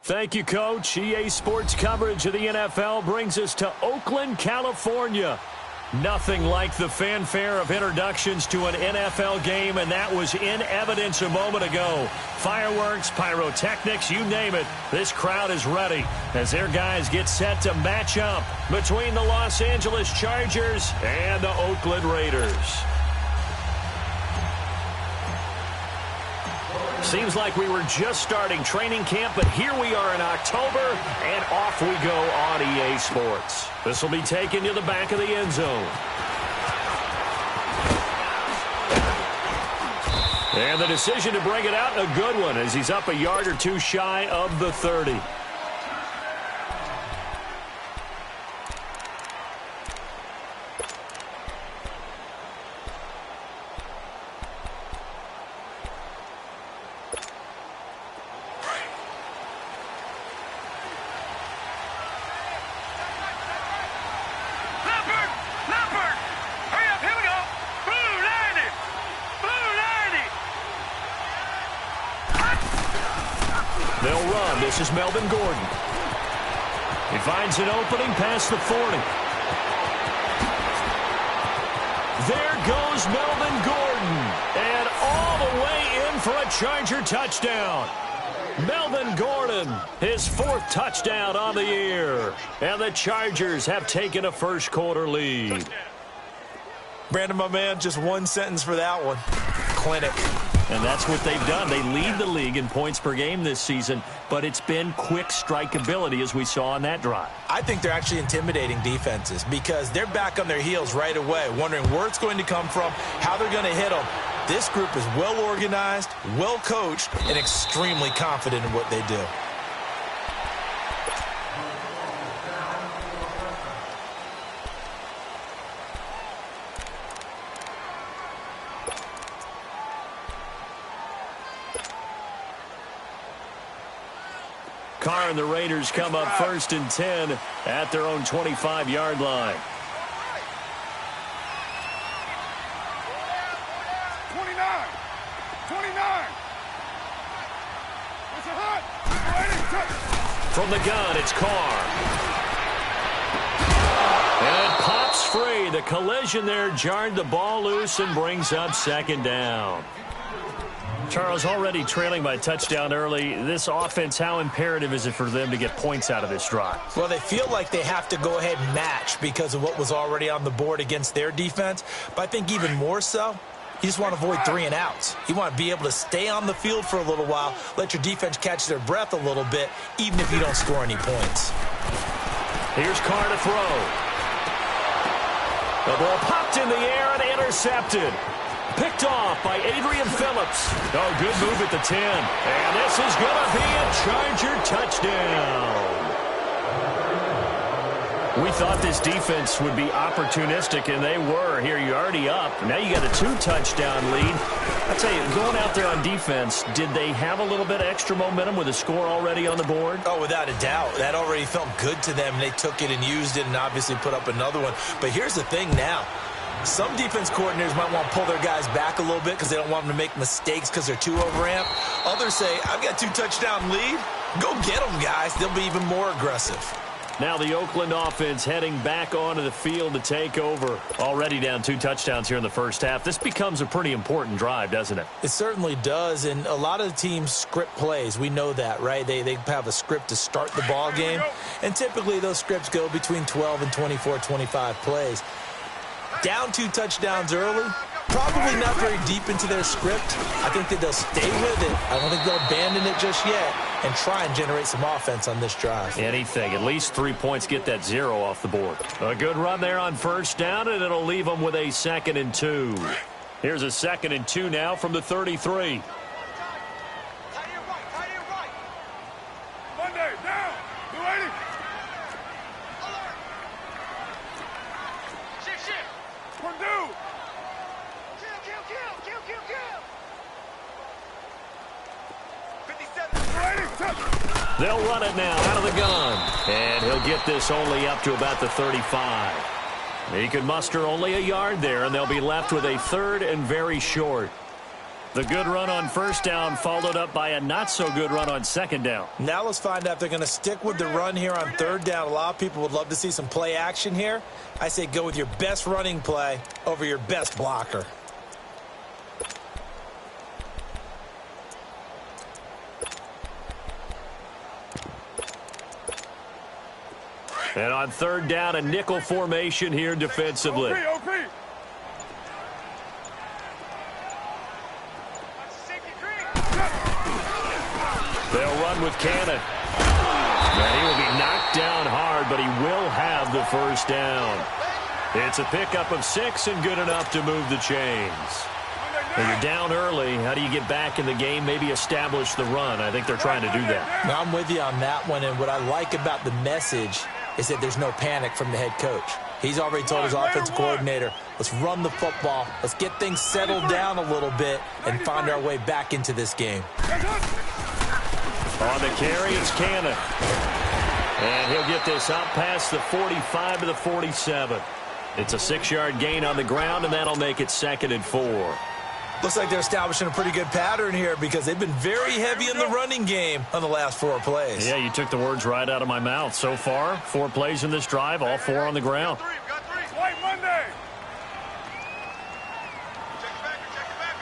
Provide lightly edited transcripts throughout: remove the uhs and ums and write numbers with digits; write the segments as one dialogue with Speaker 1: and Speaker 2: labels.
Speaker 1: Thank you, Coach. EA Sports coverage of the NFL brings us to Oakland, California. Nothing like the fanfare of introductions to an NFL game, and that was in evidence a moment ago. Fireworks, pyrotechnics, you name it. This crowd is ready as their guys get set to match up between the Los Angeles Chargers and the Oakland Raiders. Seems like we were just starting training camp, but here we are in October, and off we go on EA Sports. This will be taken to the back of the end zone. And the decision to bring it out, a good one, as he's up a yard or two shy of the 30. They'll run. This is Melvin Gordon. He finds an opening past the 40. There goes Melvin Gordon. And all the way in for a Charger touchdown. Melvin Gordon, his 4th touchdown on the year. And the Chargers have taken a first-quarter lead.
Speaker 2: Brandon, my man, just one sentence for that one. Clinic.
Speaker 1: And that's what they've done. They lead the league in points per game this season, but it's been quick strikeability as we saw on that drive.
Speaker 2: I think they're actually intimidating defenses because they're back on their heels right away, wondering where it's going to come from, how they're going to hit them. This group is well organized, well coached, and extremely confident in what they do.
Speaker 1: Carr and the Raiders come up 1st and 10 at their own 25-yard line.
Speaker 3: 29.
Speaker 1: From the gun, it's Carr. And it pops free. The collision there jarred the ball loose and brings up 2nd down. Charles, already trailing by touchdown early. This offense, how imperative is it for them to get points out of this drive?
Speaker 2: Well, they feel like they have to go ahead and match because of what was already on the board against their defense. But I think even more so, you just want to avoid 3 and outs. You want to be able to stay on the field for a little while, let your defense catch their breath a little bit, even if you don't score any points.
Speaker 1: Here's Carr to throw. The ball popped in the air and intercepted. Picked off by Adrian Phillips. Oh, good move at the 10. And this is going to be a Charger touchdown. We thought this defense would be opportunistic, and they were. Here, you're already up. Now you got a 2-touchdown lead. I tell you, going out there on defense, did they have a little bit of extra momentum with a score already on the board?
Speaker 2: Oh, without a doubt. That already felt good to them. They took it and used it and obviously put up another one. But here's the thing now. Some defense coordinators might want to pull their guys back a little bit because they don't want them to make mistakes because they're too overamped. Others say, I've got a 2-touchdown lead. Go get them, guys. They'll be even more aggressive.
Speaker 1: Now the Oakland offense heading back onto the field to take over. Already down 2 touchdowns here in the first half. This becomes a pretty important drive, doesn't it?
Speaker 2: It certainly does, and a lot of the teams script plays. We know that, right? They have a script to start the ball game, and typically those scripts go between 12 and 24, 25 plays. Down 2 touchdowns early, probably not very deep into their script. I think that they'll stay with it. I don't think they'll abandon it just yet and try and generate some offense on this drive.
Speaker 1: Anything. At least 3 points, get that 0 off the board. A good run there on 1st down, and it'll leave them with a 2nd and 2. Here's a 2nd and 2 now from the 33.
Speaker 3: Monday, down. 280. Purdue. Kill. 57.
Speaker 1: They'll run it now out of the gun. And he'll get this only up to about the 35. He can muster only a yard there, and they'll be left with a 3rd and very short. The good run on first down followed up by a not-so-good run on second down.
Speaker 2: Now let's find out if they're going to stick with the run here on third down. A lot of people would love to see some play action here. I say go with your best running play over your best blocker.
Speaker 1: And on third down, a nickel formation here defensively. They'll run with Cannon. And he will be knocked down hard, but he will have the first down. It's a pickup of 6 and good enough to move the chains. When you're down early, how do you get back in the game, maybe establish the run? I think they're trying to do that.
Speaker 2: Now, I'm with you on that one, and what I like about the message is that there's no panic from the head coach. He's already told his offensive coordinator, let's run the football, let's get things settled down a little bit and find our way back into this game.
Speaker 1: On the carry, it's Cannon. And he'll get this up past the 45 to the 47. It's a 6-yard gain on the ground, and that'll make it 2nd and 4.
Speaker 2: Looks like they're establishing a pretty good pattern here because they've been very heavy in the running game on the last 4 plays.
Speaker 1: Yeah, you took the words right out of my mouth. So far, 4 plays in this drive, all 4 on the ground.
Speaker 3: White Monday. Check it back.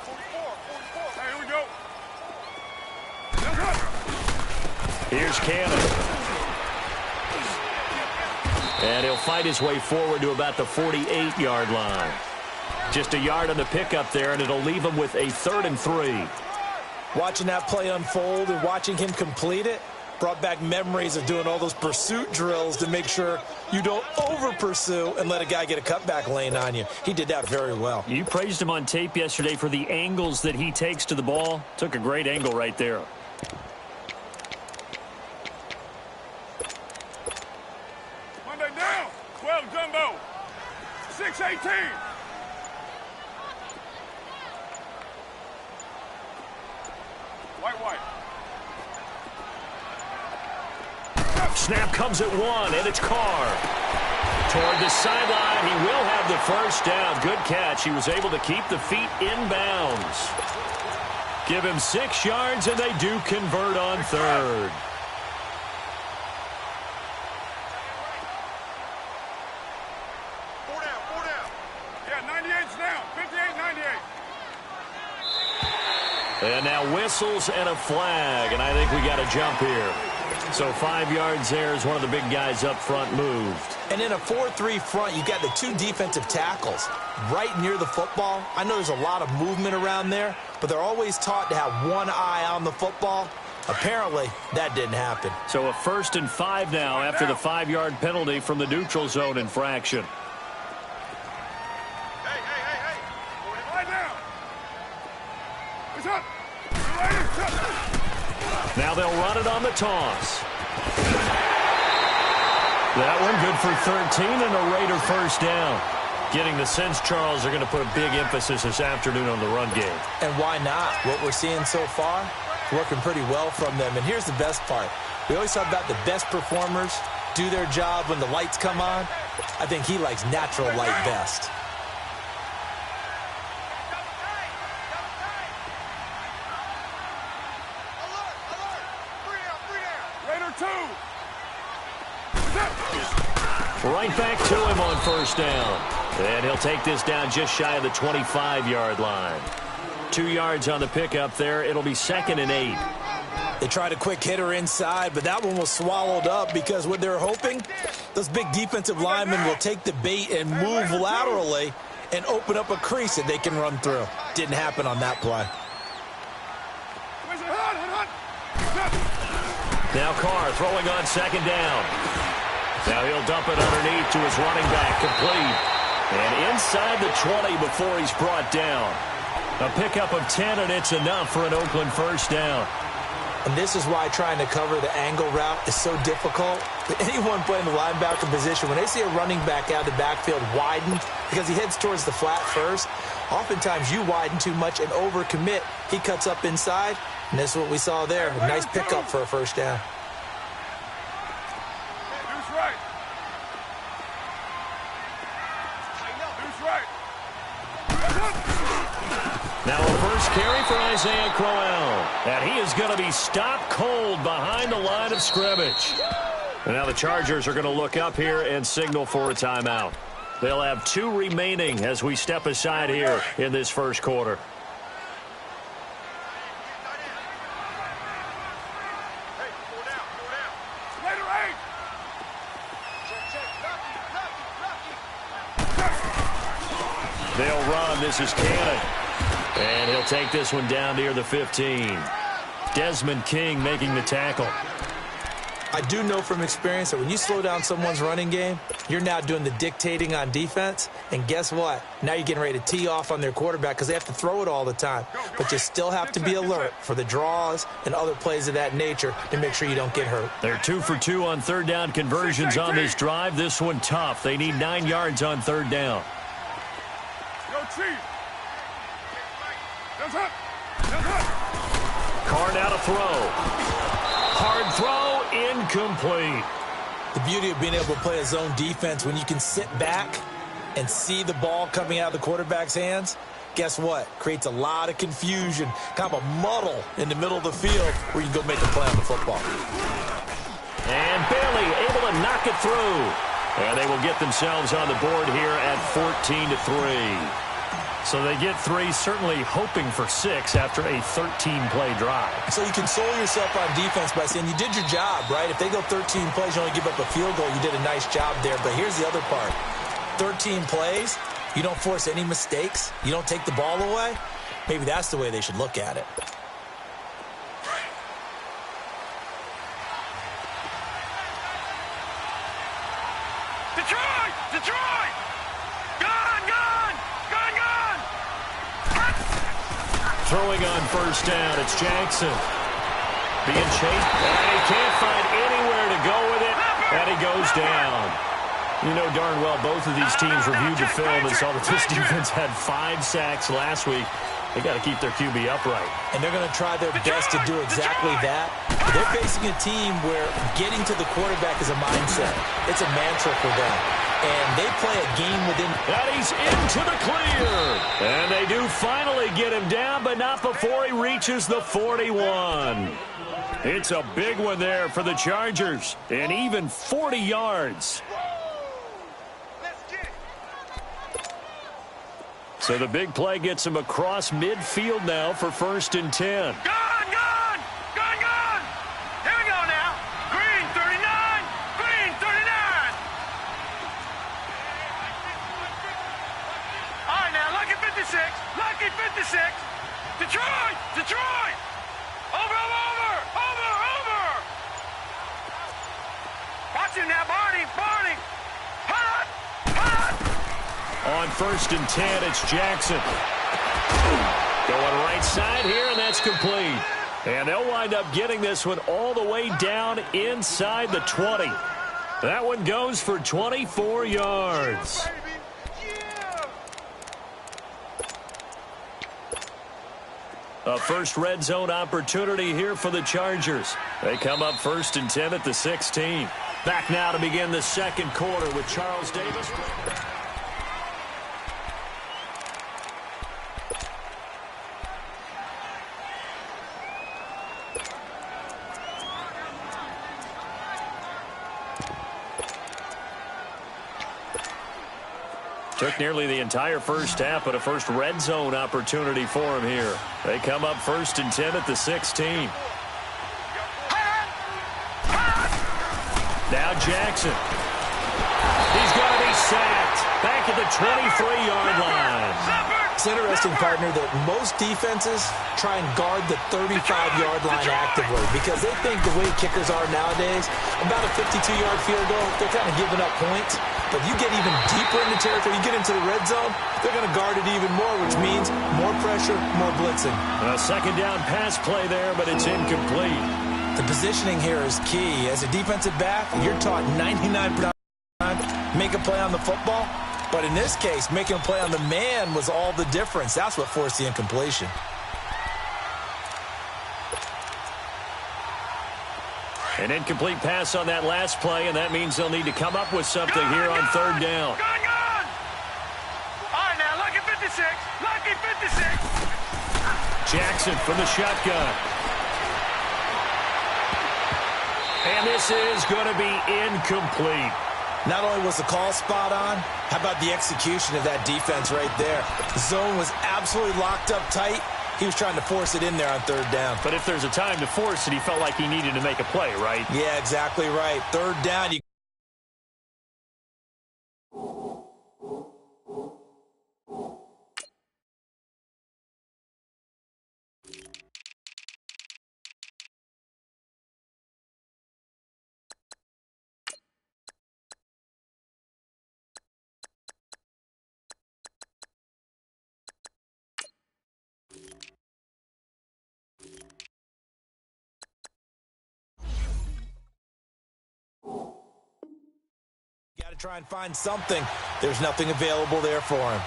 Speaker 3: 44. Hey, here we go.
Speaker 1: Here's Cannon. And he'll fight his way forward to about the 48-yard line. Just a yard on the pickup there, and it'll leave him with a 3rd and 3.
Speaker 2: Watching that play unfold and watching him complete it brought back memories of doing all those pursuit drills to make sure you don't over-pursue and let a guy get a cutback lane on you. He did that very well.
Speaker 1: You praised him on tape yesterday for the angles that he takes to the ball. Took a great angle right there.
Speaker 3: Monday down. 12 jumbo. 6-18. White.
Speaker 1: Snap comes at 1, and it's Carr. Toward the sideline, he will have the first down. Good catch. He was able to keep the feet in bounds. Give him 6 yards, and they do convert on 3rd.
Speaker 3: Four down. Yeah, 98's down. 58-98.
Speaker 1: And now whistles and a flag, and I think we got a jump here. So 5 yards there as one of the big guys up front moved.
Speaker 2: And in a 4-3 front, you got the 2 defensive tackles right near the football. I know there's a lot of movement around there, but they're always taught to have one eye on the football. Apparently, that didn't happen.
Speaker 1: So a 1st and 5 now after the 5-yard penalty from the neutral zone infraction.
Speaker 3: Hey. Lie down. It's up.
Speaker 1: Now they'll run it on the toss. That one good for 13 and a Raider first down. Getting the sense, Charles, are going to put a big emphasis this afternoon on the run game.
Speaker 2: And why not? What we're seeing so far, working pretty well from them. And here's the best part. We always talk about the best performers do their job when the lights come on. I think he likes natural light best.
Speaker 1: Right back to him on first down. And he'll take this down just shy of the 25-yard line. 2 yards on the pickup there. It'll be 2nd and 8.
Speaker 2: They tried a quick hitter inside, but that one was swallowed up because what they're hoping, those big defensive linemen will take the bait and move laterally and open up a crease that they can run through. Didn't happen on that play.
Speaker 1: Now Carr throwing on 2nd down. Now he'll dump it underneath to his running back, complete. And inside the 20 before he's brought down. A pickup of 10, and it's enough for an Oakland first down.
Speaker 2: And this is why trying to cover the angle route is so difficult. Anyone playing the linebacker position, when they see a running back out of the backfield widened because he heads towards the flat first, oftentimes you widen too much and overcommit. He cuts up inside, and this is what we saw there. A nice pickup for a first down.
Speaker 1: first carry for Isaiah Crowell. And he is going to be stopped cold behind the line of scrimmage. And now the Chargers are going to look up here and signal for a timeout. They'll have 2 remaining as we step aside here in this first quarter. They'll run. This is Cannon. And he'll take this one down near the 15. Desmond King making the tackle.
Speaker 2: I do know from experience that when you slow down someone's running game, you're now doing the dictating on defense. And guess what? Now you're getting ready to tee off on their quarterback because they have to throw it all the time. But you still have to be alert for the draws and other plays of that nature to make sure you don't get hurt.
Speaker 1: They're 2 for 2 on third down conversions on this drive. This one tough. They need 9 yards on third down. Carr now to throw. Hard throw, incomplete.
Speaker 2: The beauty of being able to play a zone defense when you can sit back and see the ball coming out of the quarterback's hands, guess what? Creates a lot of confusion, kind of a muddle in the middle of the field where you can go make a play on the football.
Speaker 1: And Bailey able to knock it through. And they will get themselves on the board here at 14-3. So they get 3, certainly hoping for 6 after a 13-play drive.
Speaker 2: So you console yourself on defense by saying you did your job, right? If they go 13 plays, you only give up a field goal, you did a nice job there. But here's the other part. 13 plays, you don't force any mistakes, you don't take the ball away. Maybe that's the way they should look at it.
Speaker 3: Detroit! Detroit! Gone! Gone! Gone! Gone!
Speaker 1: Throwing on first down, it's Jackson. Being chased, and he can't find anywhere to go with it, and he goes down. You know darn well both of these teams reviewed the film and saw that this defense had 5 sacks last week. They got to keep their QB upright.
Speaker 2: And they're going to try their best to do exactly that. They're facing a team where getting to the quarterback is a mindset. It's a mantra for them. And they play a game within.
Speaker 1: And he's into the clear. And they do finally get him down, but not before he reaches the 41. It's a big one there for the Chargers. And even 40 yards. So the big play gets him across midfield now for 1st and 10.
Speaker 3: Gone! Gone! Gone! Gone! Here we go now. Green 39. Green 39. All right now, Lucky 56. Lucky 56. Detroit! Detroit! Over, over, over! Over, over! Watch him now, Barney! Barney! Hot! Hot!
Speaker 1: On 1st and 10, it's Jackson. Going right side here, and that's complete. And they'll wind up getting this one all the way down inside the 20. That one goes for 24 yards. A first red zone opportunity here for the Chargers. They come up 1st and 10 at the 16. Back now to begin the second quarter with Charles Davis. Took nearly the entire first half, but a first red zone opportunity for him here. They come up 1st and 10 at the 16. Now Jackson. He's going to be sacked back at the 23-yard line.
Speaker 2: It's interesting, partner, that most defenses try and guard the 35-yard line actively because they think the way kickers are nowadays, about a 52-yard field goal, they're kind of giving up points. But you get even deeper in the territory, you get into the red zone, they're going to guard it even more, which means more pressure, more blitzing.
Speaker 1: A second down pass play there, but it's incomplete.
Speaker 2: The positioning here is key. As a defensive back, you're taught 99% of the time, make a play on the football. But in this case, making a play on the man was all the difference. That's what forced the incompletion.
Speaker 1: An incomplete pass on that last play, and that means they'll need to come up with something here on third down.
Speaker 3: Gone, gone! All right, now, Lucky 56. Lucky 56.
Speaker 1: Jackson from the shotgun. And this is going to be incomplete.
Speaker 2: Not only was the call spot on, how about the execution of that defense right there? The zone was absolutely locked up tight. He was trying to force it in there on third down.
Speaker 1: But if there's a time to force it, he felt like he needed to make a play, right?
Speaker 2: Yeah, exactly right. Third down, you got to try and find something. There's nothing available there for him.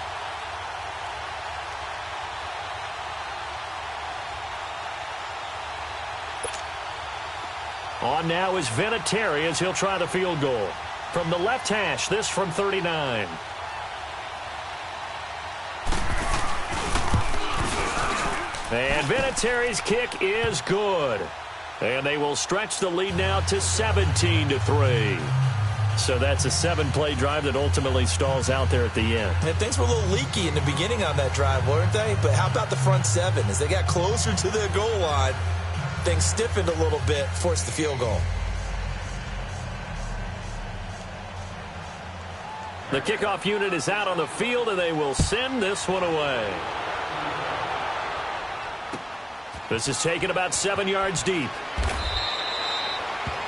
Speaker 1: On now is Vinatieri as he'll try the field goal. From the left hash, this from 39. And Vinatieri's kick is good. And they will stretch the lead now to 17-3. So that's a 7-play drive that ultimately stalls out there at the end.
Speaker 2: And things were a little leaky in the beginning on that drive, weren't they? But how about the front seven? As they got closer to their goal line, things stiffened a little bit, forced the field goal.
Speaker 1: The kickoff unit is out on the field, and they will send this one away. This is taken about 7 yards deep.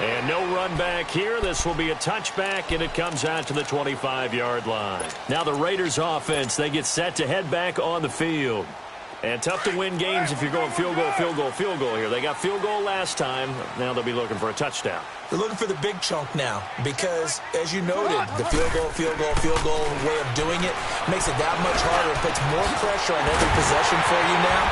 Speaker 1: And no run back here. This will be a touchback, and it comes out to the 25-yard line. Now the Raiders offense, they get set to head back on the field. And tough to win games if you're going field goal, field goal, field goal here. They got field goal last time. Now they'll be looking for a touchdown.
Speaker 2: They're looking for the big chunk now because, as you noted, the field goal way of doing it makes it that much harder. It puts more pressure on every possession for you now.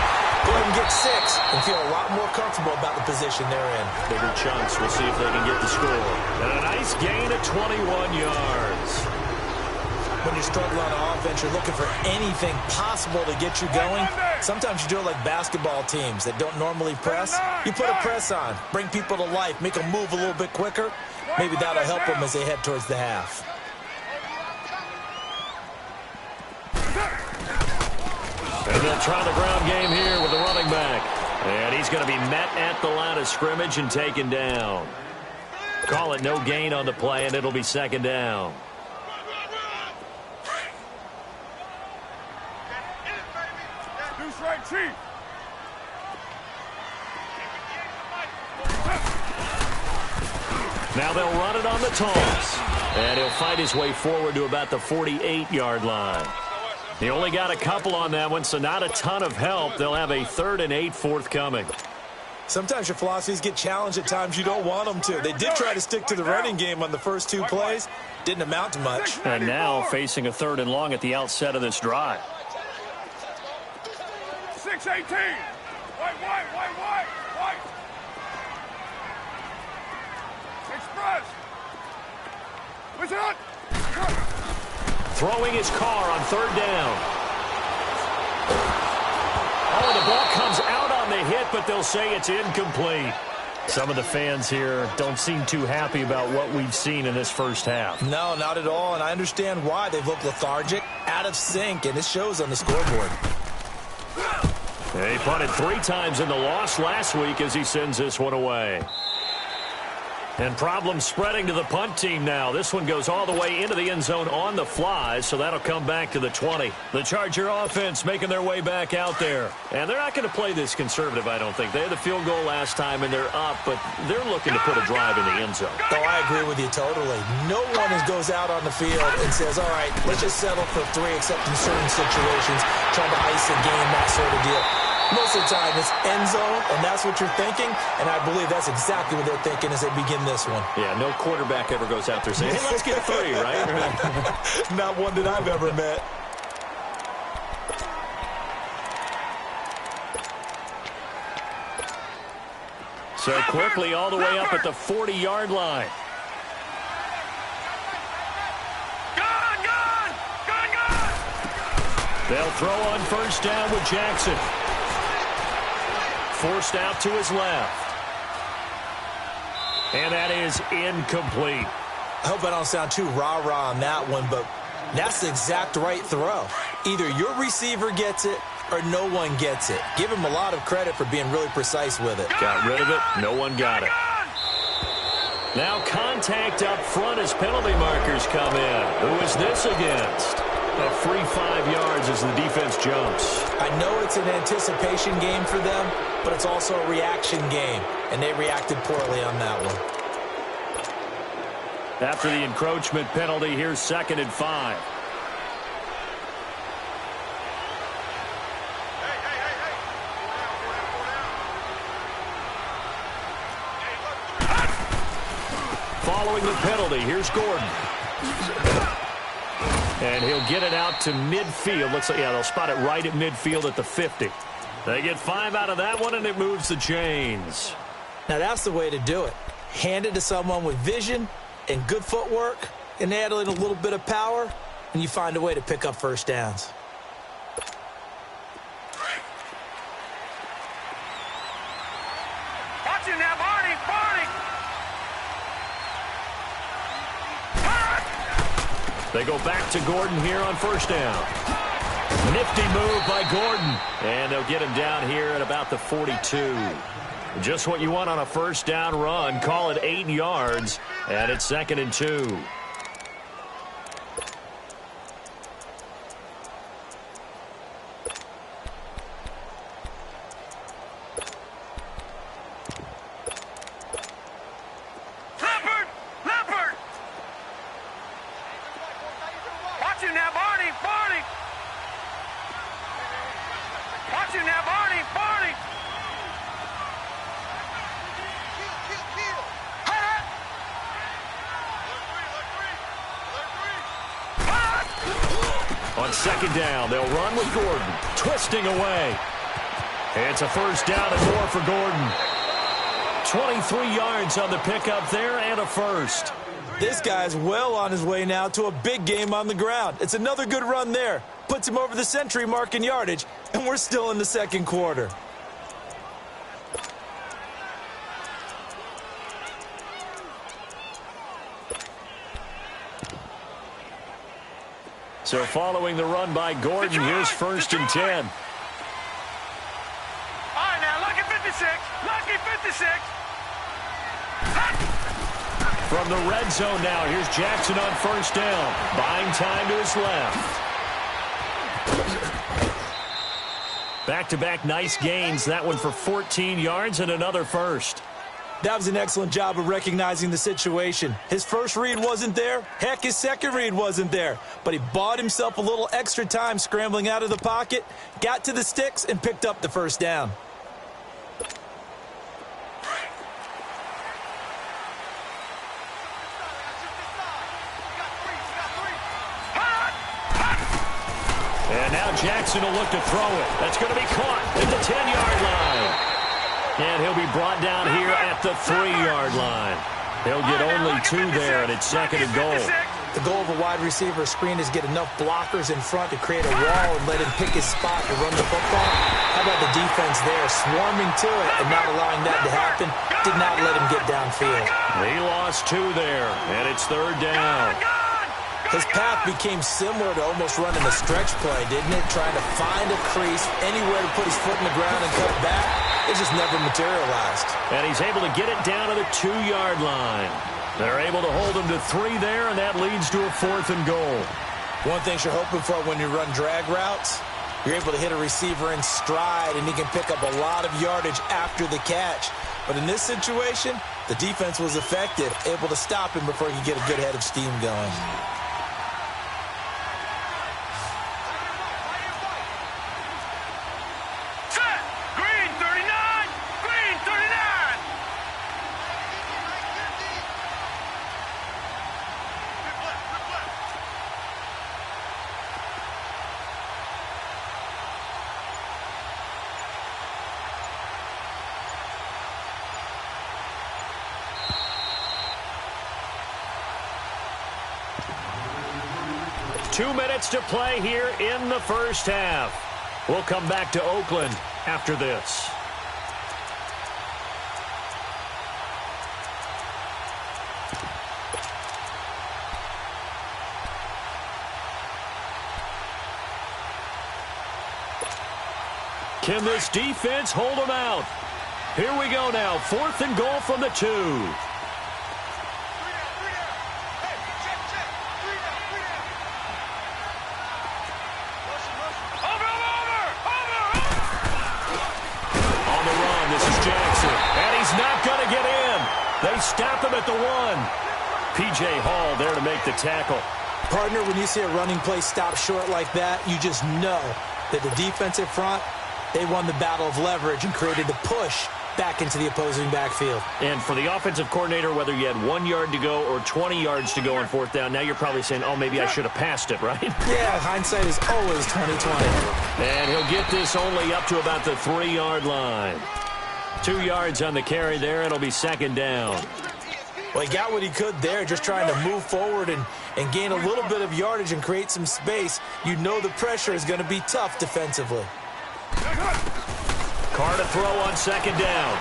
Speaker 2: Go ahead and get 6 and feel a lot more comfortable about the position they're in.
Speaker 1: Bigger chunks. We'll see if they can get the score. And a nice gain of 21 yards.
Speaker 2: When you're struggling on offense, you're looking for anything possible to get you going. Sometimes you do it like basketball teams that don't normally press. You put a press on, bring people to life, make them move a little bit quicker. Maybe that'll help them as they head towards the half.
Speaker 1: And they'll try the ground game here with the running back. And he's going to be met at the line of scrimmage and taken down. Call it no gain on the play, and it'll be second down. Now they'll run it on the toss. And he'll fight his way forward to about the 48-yard line. He only got a couple on that one, so not a ton of help. They'll have a 3rd and 8 forthcoming.
Speaker 2: Sometimes your philosophies get challenged at times you don't want them to. They did try to stick to the running game on the first 2 plays. Didn't amount to much.
Speaker 1: And now facing a 3rd and long at the outset of this drive.
Speaker 3: 6-18. White. Express. What's it on?
Speaker 1: Throwing his car on 3rd down. Oh, the ball comes out on the hit, but they'll say it's incomplete. Some of the fans here don't seem too happy about what we've seen in this first half.
Speaker 2: No, not at all, and I understand why. They've looked lethargic, out of sync, and it shows on the scoreboard.
Speaker 1: He punted 3 times in the loss last week as he sends this one away. And problems spreading to the punt team now. This one goes all the way into the end zone on the fly, so that'll come back to the 20. The Charger offense making their way back out there. And they're not going to play this conservative, I don't think. They had the field goal last time, and they're up, but they're looking to put a drive in the end zone.
Speaker 2: Oh, I agree with you totally. No one goes out on the field and says, all right, let's just settle for 3, except in certain situations, trying to ice a game, that sort of deal. Most of the time, it's end zone, and that's what you're thinking, and I believe that's exactly what they're thinking as they begin this one.
Speaker 1: Yeah, no quarterback ever goes out there saying, hey, let's get 3, right?
Speaker 2: Not one that I've ever met.
Speaker 1: So quickly all the way up at the 40-yard line. They'll throw on 1st down with Jackson. forced out to his left. And that is incomplete.
Speaker 2: I hope I don't sound too rah-rah on that one, but that's the exact right throw. Either your receiver gets it or no one gets it. Give him a lot of credit for being really precise with it.
Speaker 1: Got rid of it. No one got it. Now contact up front as penalty markers come in. Who is this against? A free 5 yards as the defense jumps.
Speaker 2: I know it's an anticipation game for them, but it's also a reaction game, and they reacted poorly on that one.
Speaker 1: After the encroachment penalty, here's 2nd and 5. Following the penalty, here's Gordon. And he'll get it out to midfield. Looks like, yeah, they'll spot it right at midfield at the 50. They get 5 out of that one, and it moves the chains.
Speaker 2: Now, that's the way to do it. Hand it to someone with vision and good footwork, and add in a little bit of power, and you find a way to pick up first downs.
Speaker 3: Watch it now, Barney! Barney!
Speaker 1: They go back to Gordon here on first down. Nifty move by Gordon. And they'll get him down here at about the 42. Just what you want on a first down run. Call it 8 yards. And it's 2nd and 2. On 2nd down, they'll run with Gordon, twisting away. It's a first down and more for Gordon. 23 yards on the pickup there and a first.
Speaker 2: This guy's well on his way now to a big game on the ground. It's another good run there. Puts him over the century mark in yardage, and we're still in the 2nd quarter.
Speaker 1: So following the run by Gordon, here's 1st and 10.
Speaker 3: All right, now, lucky 56. Lucky 56.
Speaker 1: From the red zone now, here's Jackson on first down. Buying time to his left. Back-to-back nice gains. That one for 14 yards and another first.
Speaker 2: That was an excellent job of recognizing the situation. His first read wasn't there. Heck, his second read wasn't there. But he bought himself a little extra time scrambling out of the pocket, got to the sticks, and picked up the first down.
Speaker 1: And now Jackson will look to throw it. That's going to be caught at the 10-yard line. And he'll be brought down here at the 3-yard line. He'll get only 2 there, and it's 2nd and goal.
Speaker 2: The goal of a wide receiver screen is get enough blockers in front to create a wall and let him pick his spot to run the football. How about the defense there, swarming to it and not allowing that to happen? Did not let him get downfield.
Speaker 1: He lost 2 there, and it's 3rd down.
Speaker 2: His path became similar to almost running a stretch play, didn't it? Trying to find a crease, anywhere to put his foot in the ground and cut back. It just never materialized.
Speaker 1: And he's able to get it down to the 2-yard line. They're able to hold him to 3 there, and that leads to a 4th and goal.
Speaker 2: One thing you're hoping for when you run drag routes, you're able to hit a receiver in stride, and he can pick up a lot of yardage after the catch. But in this situation, the defense was effective, able to stop him before he could get a good head of steam going.
Speaker 1: Two minutes to play here in the first half. We'll come back to Oakland after this. Can this defense hold them out? Here we go now. 4th and goal from the 2. On the run, this is Jackson. And he's not going to get in. They stop him at the 1. P.J. Hall there to make the tackle.
Speaker 2: Partner, when you see a running play stop short like that, you just know that the defensive front, they won the battle of leverage and created the push back into the opposing backfield.
Speaker 1: And for the offensive coordinator, whether you had 1 yard to go or 20 yards to go on 4th down, now you're probably saying, oh, maybe I should have passed it, right?
Speaker 2: Yeah, hindsight is always 20/20.
Speaker 1: And he'll get this only up to about the 3-yard line. 2 yards on the carry there. It'll be 2nd down.
Speaker 2: Well, he got what he could there, just trying to move forward and gain a little bit of yardage and create some space. You know the pressure is going to be tough defensively.
Speaker 1: Carr to throw on 2nd down.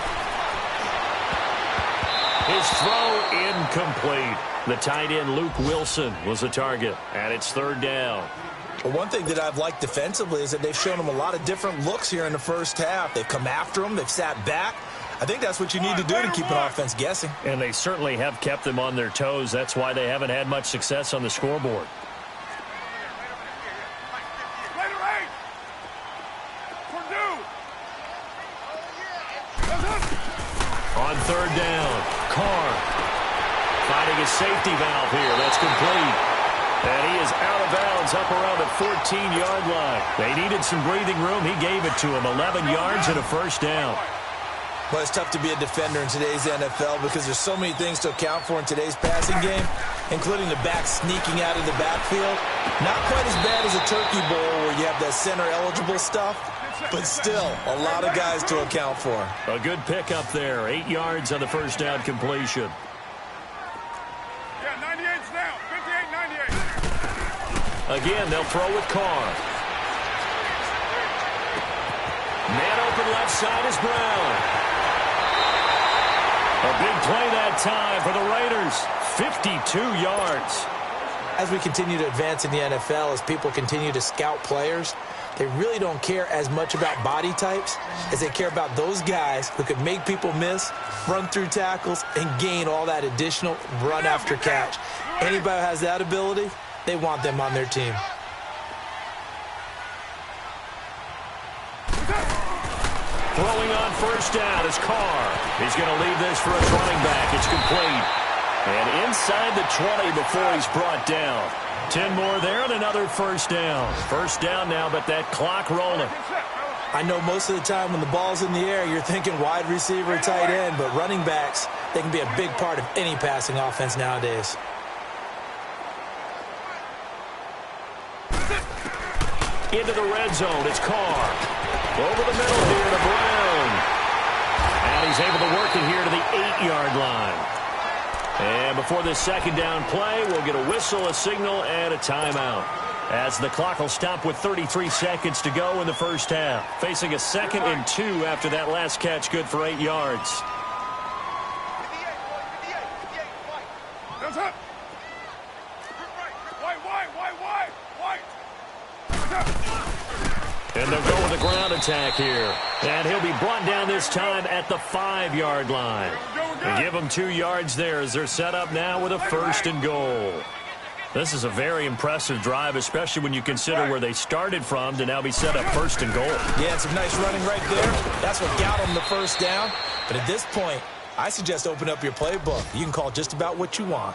Speaker 1: His throw incomplete. The tight end, Luke Wilson, was the target. And it's 3rd down.
Speaker 2: Well, one thing that I've liked defensively is that they've shown him a lot of different looks here in the first half. They've come after him. They've sat back. I think that's what you need to do to keep an offense guessing.
Speaker 1: And they certainly have kept them on their toes. That's why they haven't had much success on the scoreboard. On 3rd down, Carr finding a safety valve here. That's complete. And he is out of bounds up around the 14-yard line. They needed some breathing room. He gave it to him. 11 yards and a 1st down.
Speaker 2: Well, it's tough to be a defender in today's NFL because there's so many things to account for in today's passing game, including the back sneaking out of the backfield. Not quite as bad as a turkey bowl where you have that center-eligible stuff, but still a lot of guys to account for.
Speaker 1: A good pickup there. 8 yards on the 1st down completion.
Speaker 3: Yeah, 98's down. 58, 98.
Speaker 1: Again, they'll throw with Carr. Man open left side is Brown. A big play that time for the Raiders. 52 yards.
Speaker 2: As we continue to advance in the NFL, as people continue to scout players, they really don't care as much about body types as they care about those guys who can make people miss, run through tackles, and gain all that additional run after catch. Anybody who has that ability, they want them on their team.
Speaker 1: Throwing on 1st down is Carr. He's going to leave this for his running back. It's complete. And inside the 20 before he's brought down. 10 more there and another 1st down. 1st down now, but that clock rolling.
Speaker 2: I know most of the time when the ball's in the air, you're thinking wide receiver, tight end, but running backs, they can be a big part of any passing offense nowadays.
Speaker 1: Into the red zone, it's Carr. Over the middle here to Brown. And he's able to work it here to the 8-yard line. And before this 2nd down play, we'll get a whistle, a signal, and a timeout. As the clock will stop with 33 seconds to go in the 1st half. Facing a 2nd and 2 after that last catch, good for 8 yards. And they'll go with a ground attack here. And he'll be brought down this time at the 5-yard line. They give him 2 yards there as they're set up now with a 1st and goal. This is a very impressive drive, especially when you consider where they started from to now be set up 1st and goal.
Speaker 2: Yeah, some nice running right there. That's what got them the 1st down. But at this point, I suggest open up your playbook. You can call just about what you want.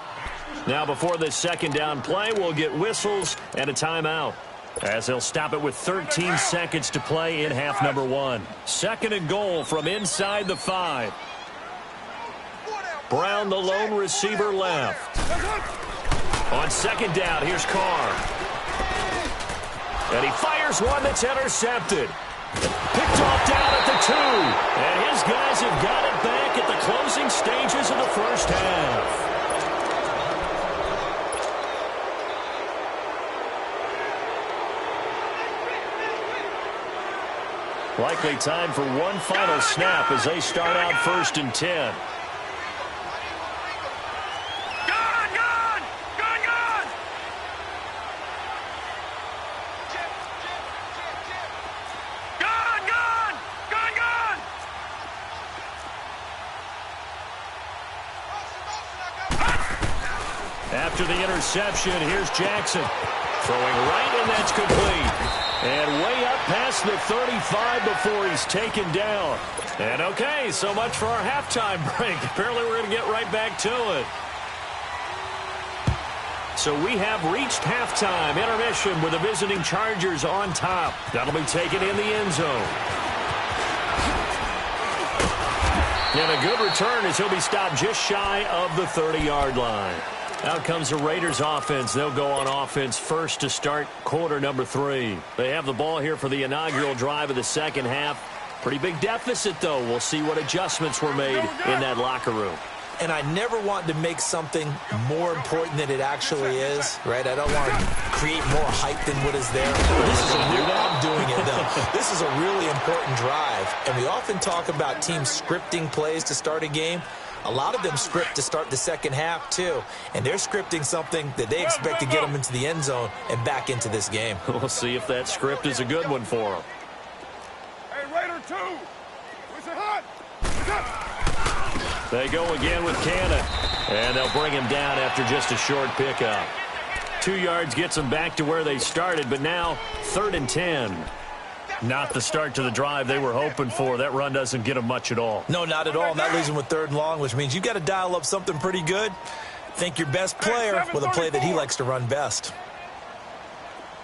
Speaker 1: Now before this 2nd down play, we'll get whistles and a timeout, as they'll stop it with 13 seconds to play in half number 1. 2nd and goal from inside the 5. Brown, the lone receiver, left. On 2nd down, here's Carr. And he fires one that's intercepted. Picked off down at the 2. And his guys have got it back at the closing stages of the 1st half. Likely time for one final snap as they start out 1st and 10. After the interception, here's Jackson. Throwing right, and that's complete. And way up past the 35 before he's taken down. And okay, so much for our halftime break. Apparently we're going to get right back to it. So we have reached halftime intermission with the visiting Chargers on top. That'll be taken in the end zone. And a good return as he'll be stopped just shy of the 30-yard line. Out comes the Raiders offense. They'll go on offense first to start quarter number 3. They have the ball here for the inaugural drive of the second half. Pretty big deficit, though. We'll see what adjustments were made in that locker room.
Speaker 2: And I never want to make something more important than it actually is, right? I don't want to create more hype than what is there. I'm doing it, though. This is a really important drive. And we often talk about teams scripting plays to start a game. A lot of them script to start the second half, too. And they're scripting something that they expect to get them into the end zone and back into this game.
Speaker 1: We'll see if that script is a good one for them.
Speaker 3: Hey, Raider 2. Where's the hut?
Speaker 1: They go again with Cannon. And they'll bring him down after just a short pickup. 2 yards gets them back to where they started, but now 3rd and 10. Not the start to the drive they were hoping for. That run doesn't get them much at all.
Speaker 2: No, not at all. And that leaves them with 3rd and long, which means you've got to dial up something pretty good. Think your best player with a play that he likes to run best.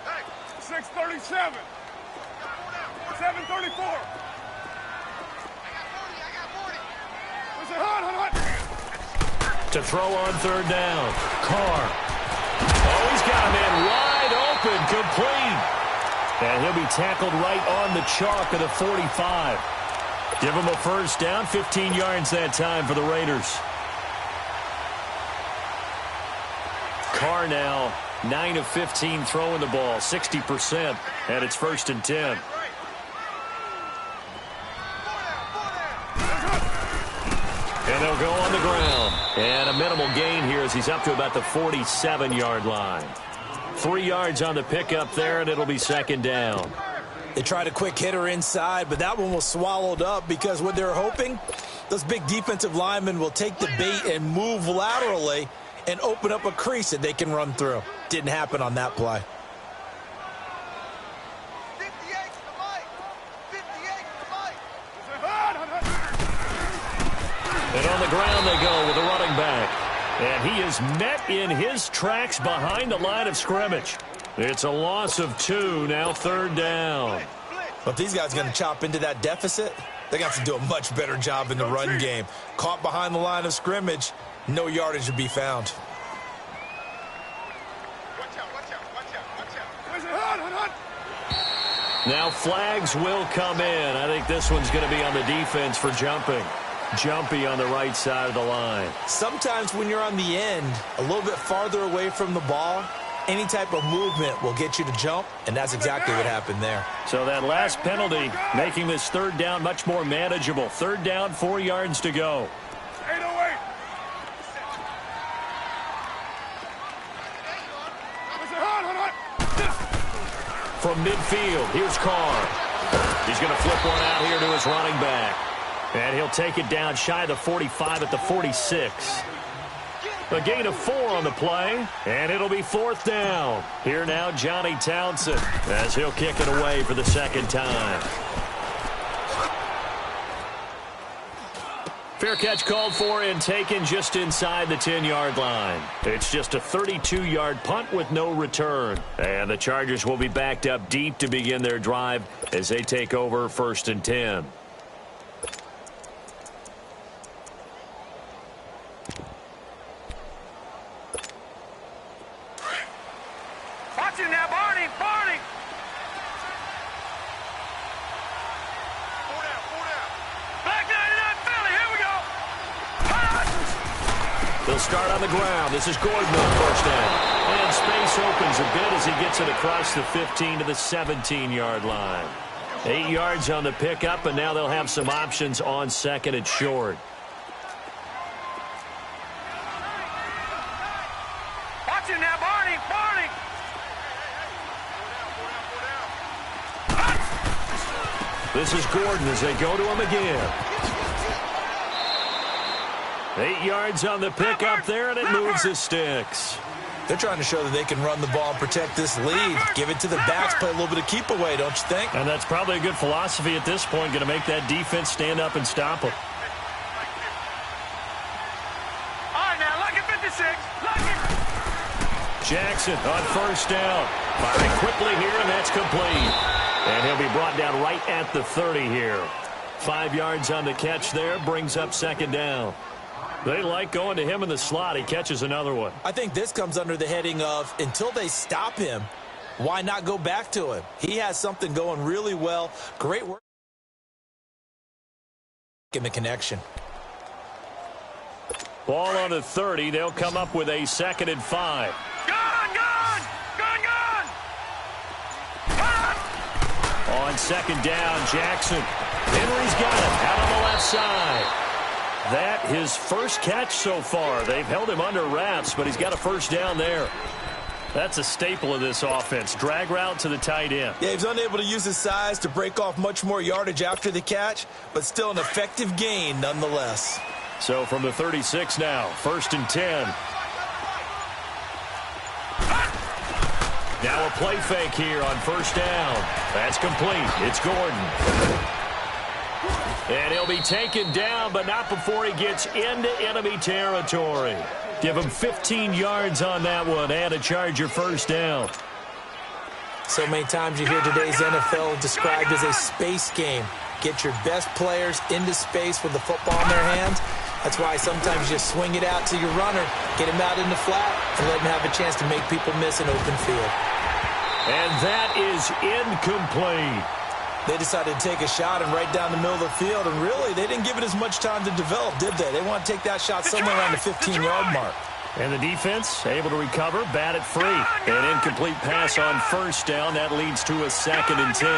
Speaker 3: Hey, 6:37. 7:34. Where's the hut?
Speaker 1: To throw on 3rd down. Carr. Oh, he's got him in wide open, complete. And he'll be tackled right on the chalk of the 45. Give him a first down, 15 yards that time for the Raiders. Carr now 9 of 15 throwing the ball, 60%, and it's 1st and 10. And they'll go on the ground. And a minimal gain here as he's up to about the 47-yard line. 3 yards on the pickup there, and it'll be 2nd down.
Speaker 2: They tried a quick hitter inside, but that one was swallowed up because what they're hoping, those big defensive linemen will take the bait and move laterally and open up a crease that they can run through. Didn't happen on that play.
Speaker 3: 58 to the mic. 58 to the mic.
Speaker 1: And on the ground they go with the running back. And he is met in his tracks behind the line of scrimmage. It's a loss of 2, now 3rd down.
Speaker 2: But these guys are going to chop into that deficit. They got to do a much better job in the run game. Caught behind the line of scrimmage, no yardage to be found.
Speaker 1: Now flags will come in. I think this one's going to be on the defense for jumping. Jumpy on the right side of the line.
Speaker 2: Sometimes when you're on the end, a little bit farther away from the ball, any type of movement will get you to jump, and that's exactly what happened there.
Speaker 1: So that last penalty making this 3rd down much more manageable. 3rd down, 4 yards to go.
Speaker 3: 808.
Speaker 1: From midfield, here's Carr. He's going to flip one out here to his running back. And he'll take it down shy of the 45 at the 46. A gain of 4 on the play, and it'll be 4th down. Here now, Johnny Townsend, as he'll kick it away for the 2nd time. Fair catch called for and taken just inside the 10-yard line. It's just a 32-yard punt with no return. And the Chargers will be backed up deep to begin their drive as they take over 1st and 10.
Speaker 3: Watch it now, Barney. Back 99 Philly, here we go.
Speaker 1: They'll start on the ground. This is Gordon on 1st down. And space opens a bit as he gets it across the 15 to the 17-yard line. 8 yards on the pickup, and now they'll have some options on 2nd and short.
Speaker 3: Watch it now, Barney.
Speaker 1: This is Gordon as they go to him again. 8 yards on the pickup there, and it moves the sticks.
Speaker 2: They're trying to show that they can run the ball and protect this lead. Give it to the backs, play a little bit of keep away, don't you think?
Speaker 1: And that's probably a good philosophy at this point, going to make that defense stand up and stop them.
Speaker 3: All right, now, look at 56. Look at...
Speaker 1: Jackson on first down. Firing quickly here, and that's complete. And he'll be brought down right at the 30 here. 5 yards on the catch there, brings up second down. They like going to him in the slot. He catches another one.
Speaker 2: I think this comes under the heading of, until they stop him, why not go back to him? He has something going really well. Great work in the connection.
Speaker 1: Ball on the 30. They'll come up with a 2nd and 5.
Speaker 3: Gone, gone! Gone, gone!
Speaker 1: On second down, Jackson. Henry's got it out on the left side. That his first catch so far. They've held him under wraps, but he's got a first down there. That's a staple of this offense. Drag route to the tight end.
Speaker 2: Yeah, he's unable to use his size to break off much more yardage after the catch, but still an effective gain nonetheless.
Speaker 1: So from the 36 now, 1st and 10. Now a play fake here on first down. That's complete. It's Gordon. And he'll be taken down, but not before he gets into enemy territory. Give him 15 yards on that one and a Charger first down.
Speaker 2: So many times you hear today's NFL described as a space game. Get your best players into space with the football in their hands. That's why sometimes you just swing it out to your runner, get him out in the flat, and let him have a chance to make people miss an open field.
Speaker 1: And that is incomplete.
Speaker 2: They decided to take a shot and right down the middle of the field, and really, they didn't give it as much time to develop, did they? They want to take that shot somewhere around the 15-yard mark.
Speaker 1: And the defense able to recover, bat it free. An incomplete pass on first down. That leads to a 2nd and 10.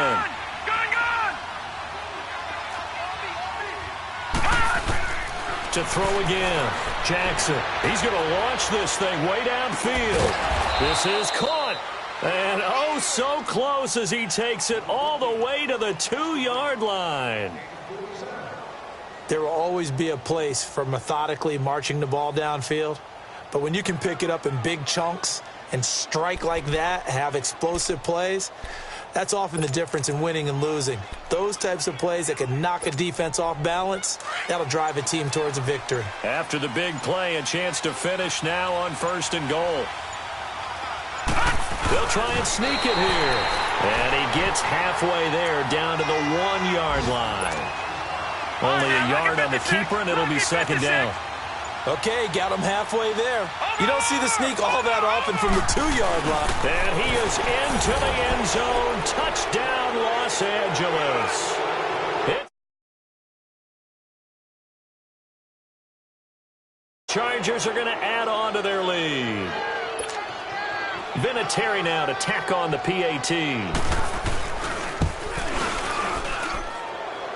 Speaker 1: To throw again. Jackson. He's going to launch this thing way downfield. This is caught. And oh, so close as he takes it all the way to the 2-yard line.
Speaker 2: There will always be a place for methodically marching the ball downfield. But when you can pick it up in big chunks and strike like that, have explosive plays, that's often the difference in winning and losing. Those types of plays that can knock a defense off balance, that'll drive a team towards a victory.
Speaker 1: After the big play, a chance to finish now on 1st and goal. They'll try and sneak it here. And he gets halfway there down to the 1-yard line. Only a yard on the keeper, and it'll be 2nd down.
Speaker 2: Okay, got him halfway there. You don't see the sneak all that often from the 2-yard line.
Speaker 1: And he is into the end zone. Touchdown, Los Angeles. Chargers are going to add on to their lead. Vinatieri now to tack on the PAT.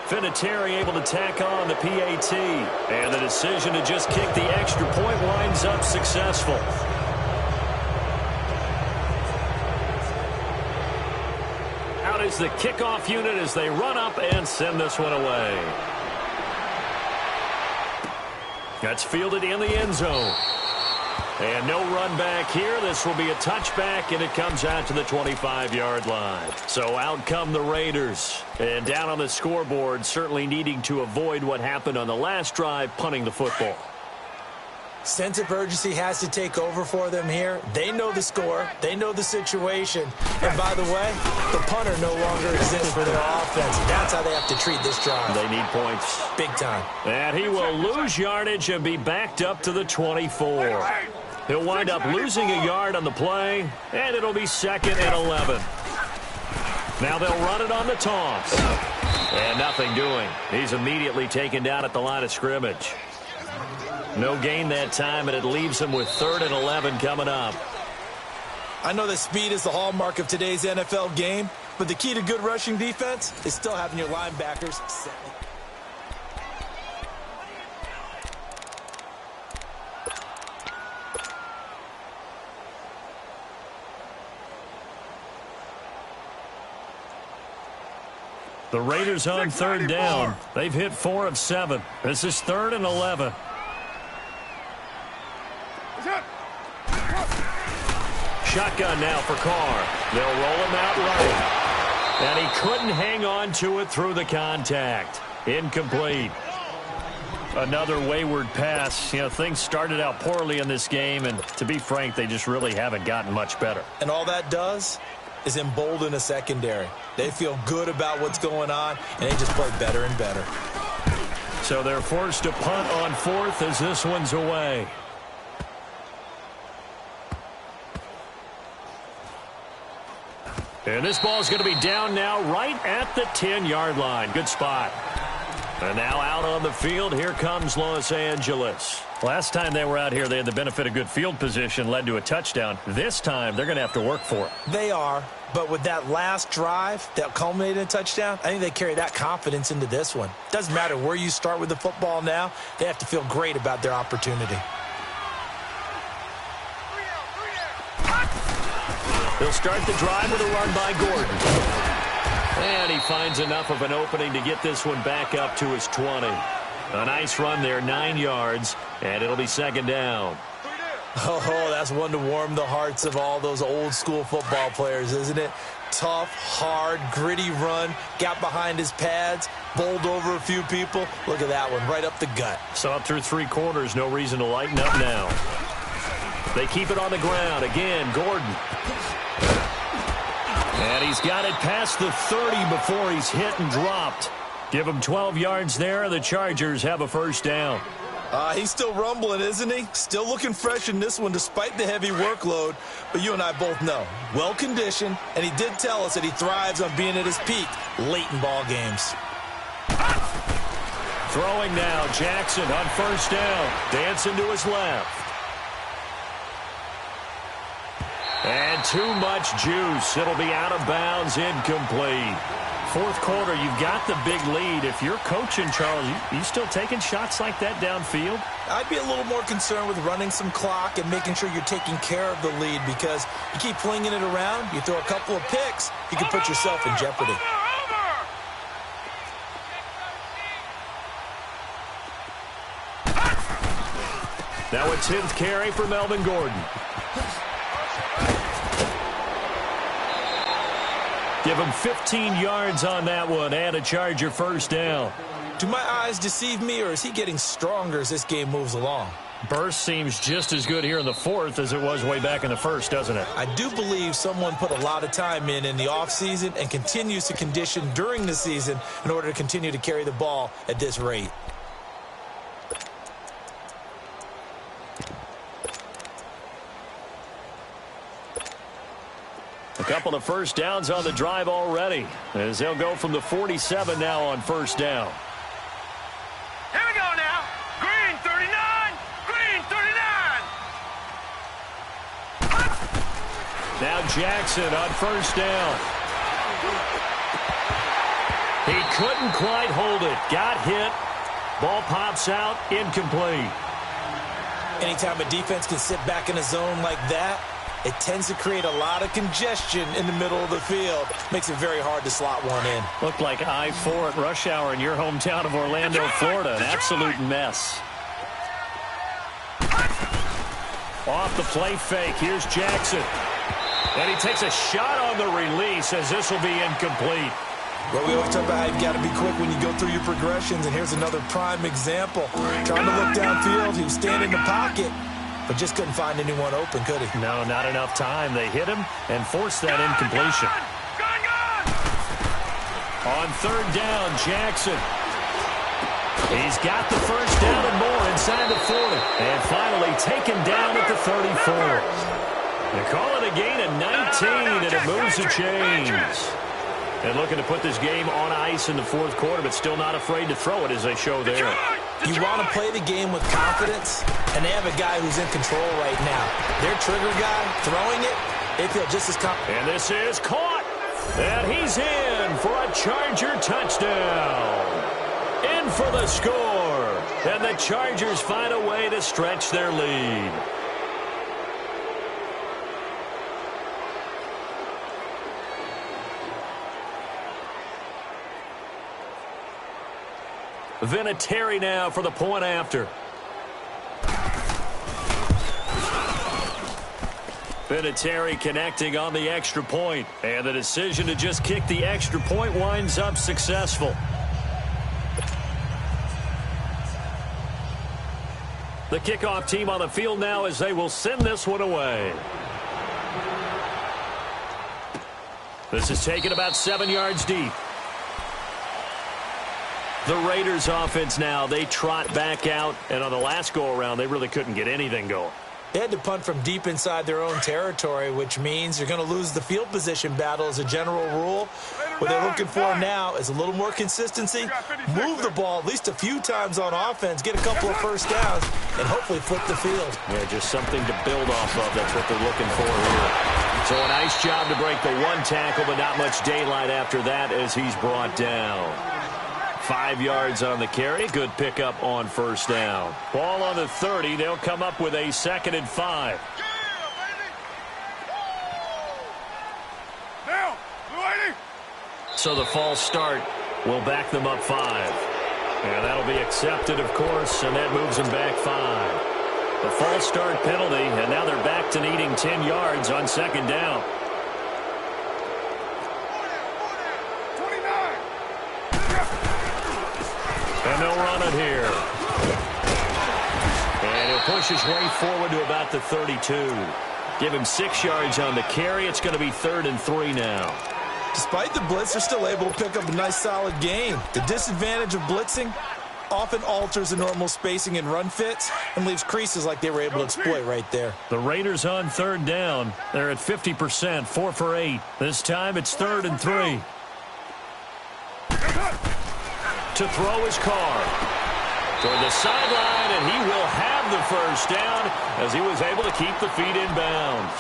Speaker 1: Vinatieri able to tack on the PAT. And the decision to just kick the extra point winds up successful. Out is the kickoff unit as they run up and send this one away. That's fielded in the end zone. And no run back here. This will be a touchback, and it comes out to the 25-yard line. So out come the Raiders. And down on the scoreboard, certainly needing to avoid what happened on the last drive, punting the football.
Speaker 2: Sense of urgency has to take over for them here. They know the score. They know the situation. And by the way, the punter no longer exists for their offense. That's how they have to treat this drive.
Speaker 1: They need points.
Speaker 2: Big time.
Speaker 1: And he will lose yardage and be backed up to the 24. He'll wind up losing a yard on the play, and it'll be 2nd and 11. Now they'll run it on the toss. And nothing doing. He's immediately taken down at the line of scrimmage. No gain that time, and it leaves him with 3rd and 11 coming up.
Speaker 2: I know that speed is the hallmark of today's NFL game, but the key to good rushing defense is still having your linebackers set.
Speaker 1: The Raiders on 3rd down. They've hit 4 of 7. This is 3rd and 11. Shotgun now for Carr. They'll roll him out right. And he couldn't hang on to it through the contact. Incomplete. Another wayward pass. You know, things started out poorly in this game, and to be frank, they just really haven't gotten much better.
Speaker 2: And all that does is embolden a secondary. They feel good about what's going on, and they just play better and better.
Speaker 1: So they're forced to punt on fourth as this one's away. And this ball's going to be down now right at the 10-yard line. Good spot. And now out on the field, here comes Los Angeles. Last time they were out here, they had the benefit of good field position, led to a touchdown. This time, they're going to have to work for it.
Speaker 2: They are, but with that last drive that culminated in a touchdown, I think they carry that confidence into this one. Doesn't matter where you start with the football now, they have to feel great about their opportunity.
Speaker 1: They'll start the drive with a run by Gordon. And he finds enough of an opening to get this one back up to his 20. A nice run there, 9 yards, and it'll be second down.
Speaker 2: Oh, that's one to warm the hearts of all those old-school football players, isn't it? Tough, hard, gritty run, got behind his pads, bowled over a few people. Look at that one, right up the gut.
Speaker 1: So up through 3 quarters, no reason to lighten up now. They keep it on the ground. Again, Gordon. And he's got it past the 30 before he's hit and dropped. Give him 12 yards there. The Chargers have a first down.
Speaker 2: He's still rumbling, isn't he? Still looking fresh in this one despite the heavy workload. But you and I both know, well-conditioned, and he did tell us that he thrives on being at his peak late in ball games.
Speaker 1: Throwing now, Jackson on first down. Dancing to his left. And too much juice. It'll be out of bounds, incomplete. Fourth quarter, you've got the big lead. If you're coaching, Charles, you still taking shots like that downfield?
Speaker 2: I'd be a little more concerned with running some clock and making sure you're taking care of the lead, because you keep flinging it around, you throw a couple of picks, you can put yourself in jeopardy.
Speaker 1: Now a 10th carry for Melvin Gordon. Give him 15 yards on that one and a Charger first down.
Speaker 2: Do my eyes deceive me, or is he getting stronger as this game moves along?
Speaker 1: Burst seems just as good here in the fourth as it was way back in the first, doesn't it?
Speaker 2: I do believe someone put a lot of time in the offseason and continues to condition during the season in order to continue to carry the ball at this rate.
Speaker 1: A couple of first downs on the drive already, as they'll go from the 47 now on first down.
Speaker 3: Here we go now. Green 39. Green 39.
Speaker 1: Now Jackson on first down. He couldn't quite hold it. Got hit. Ball pops out. Incomplete.
Speaker 2: Anytime a defense can sit back in a zone like that, it tends to create a lot of congestion in the middle of the field. Makes it very hard to slot one in.
Speaker 1: Looked like I-4 at rush hour in your hometown of Orlando, Florida. An absolute mess. Off the play fake. Here's Jackson. And he takes a shot on the release as this will be incomplete.
Speaker 2: Well, we always talk about how you've got to be quick when you go through your progressions, and here's another prime example. Trying to look downfield, he was standing in the pocket, but just couldn't find anyone open, could he?
Speaker 1: No, not enough time. They hit him and forced that incompletion. On third down, Jackson. He's got the first down and more inside the 40. And finally taken down at the 34. They call it a gain of 19, and it moves the chains. And looking to put this game on ice in the fourth quarter, but still not afraid to throw it as they show there.
Speaker 2: You want to play the game with confidence, and they have a guy who's in control right now. Their trigger guy throwing it, they feel just as confident.
Speaker 1: And this is caught. And he's in for a Charger touchdown. In for the score. And the Chargers find a way to stretch their lead. Vinatieri now for the point after. Vinatieri connecting on the extra point. And the decision to just kick the extra point winds up successful. The kickoff team on the field now as they will send this one away. This is taken about 7 yards deep. The Raiders offense now, they trot back out. And on the last go-around, they really couldn't get anything going.
Speaker 2: They had to punt from deep inside their own territory, which means you're going to lose the field position battle as a general rule. What they're looking for now is a little more consistency, move the ball at least a few times on offense, get a couple of first downs, and hopefully flip the field.
Speaker 1: Yeah, just something to build off of. That's what they're looking for here. So a nice job to break the one tackle, but not much daylight after that as he's brought down. 5 yards on the carry. Good pickup on first down. Ball on the 30. They'll come up with a 2nd and 5. So the false start will back them up 5. And that'll be accepted, of course, and that moves them back 5. The false start penalty, and now they're back to needing 10 yards on 2nd down. And they'll run it here. And he'll push his way forward to about the 32. Give him 6 yards on the carry. It's going to be 3rd and 3 now.
Speaker 2: Despite the blitz, they're still able to pick up a nice, solid game. The disadvantage of blitzing often alters the normal spacing and run fits and leaves creases like they were able to exploit right there.
Speaker 1: The Raiders on 3rd down. They're at 50%, 4 for 8. This time it's 3rd and 3. To throw his car toward the sideline, and he will have the first down as he was able to keep the feet in bounds.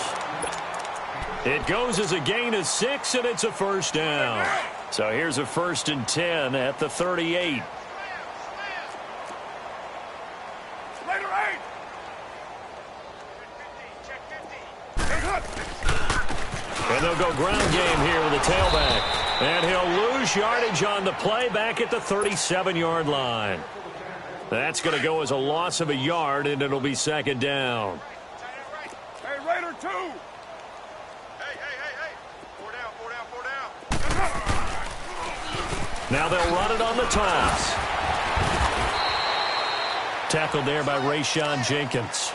Speaker 1: It goes as a gain of 6, and it's a first down. So here's a 1st and 10 at the 38. And they'll go ground game here with the tailback. And he'll lose yardage on the play back at the 37-yard line. That's going to go as a loss of a yard, and it'll be 2nd down.
Speaker 3: Hey, Raider 2. Hey. 4 down.
Speaker 1: Now they'll run it on the toss. Tackled there by Rayshon Jenkins.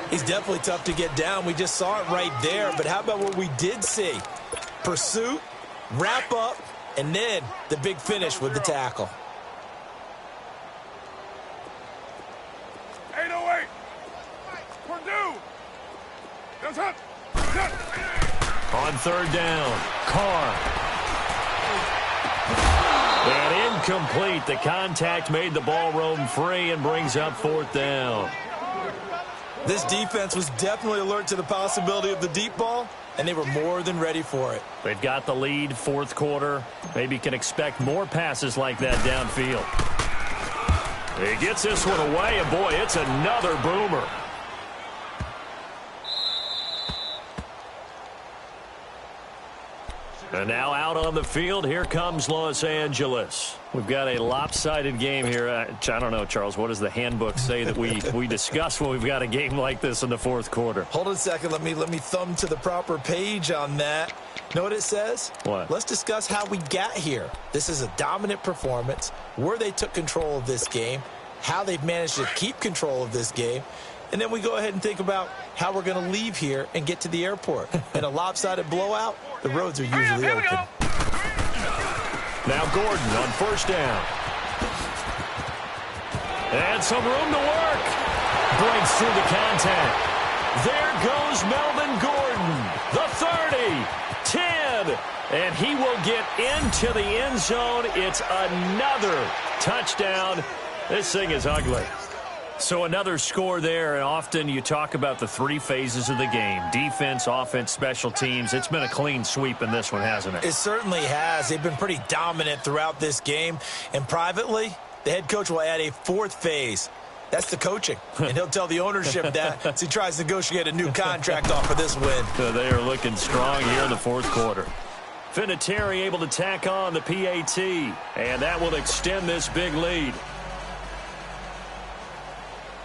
Speaker 2: He's definitely tough to get down. We just saw it right there. But how about what we did see? Pursuit, wrap up, and then the big finish with the tackle.
Speaker 3: 808. Purdue.
Speaker 1: On 3rd down, Carr. And incomplete. The contact made the ball roam free and brings up 4th down.
Speaker 2: This defense was definitely alert to the possibility of the deep ball, and they were more than ready for it.
Speaker 1: They've got the lead, 4th quarter. Maybe can expect more passes like that downfield. He gets this one away, and boy, it's another boomer. And now out on the field, here comes Los Angeles. We've got a lopsided game here. I don't know, Charles, what does the handbook say that we discuss when we've got a game like this in the 4th quarter?
Speaker 2: Hold on a second. Let me thumb to the proper page on that. Know what it says?
Speaker 1: What?
Speaker 2: Let's discuss how we got here. This is a dominant performance, where they took control of this game, how they've managed to keep control of this game, and then we go ahead and think about how we're going to leave here and get to the airport. In a lopsided blowout, the roads are usually open.
Speaker 1: Now Gordon on 1st down. And some room to work. Breaks through the contact. There goes Melvin Gordon. The 30, 10, and he will get into the end zone. It's another touchdown. This thing is ugly. So another score there, and often you talk about the 3 phases of the game. Defense, offense, special teams. It's been a clean sweep in this one, hasn't it?
Speaker 2: It certainly has. They've been pretty dominant throughout this game. And privately, the head coach will add a 4th phase. That's the coaching. And he'll tell the ownership that as he tries to negotiate a new contract off of this win.
Speaker 1: So they are looking strong here in the 4th quarter. Vinatieri able to tack on the PAT, and that will extend this big lead.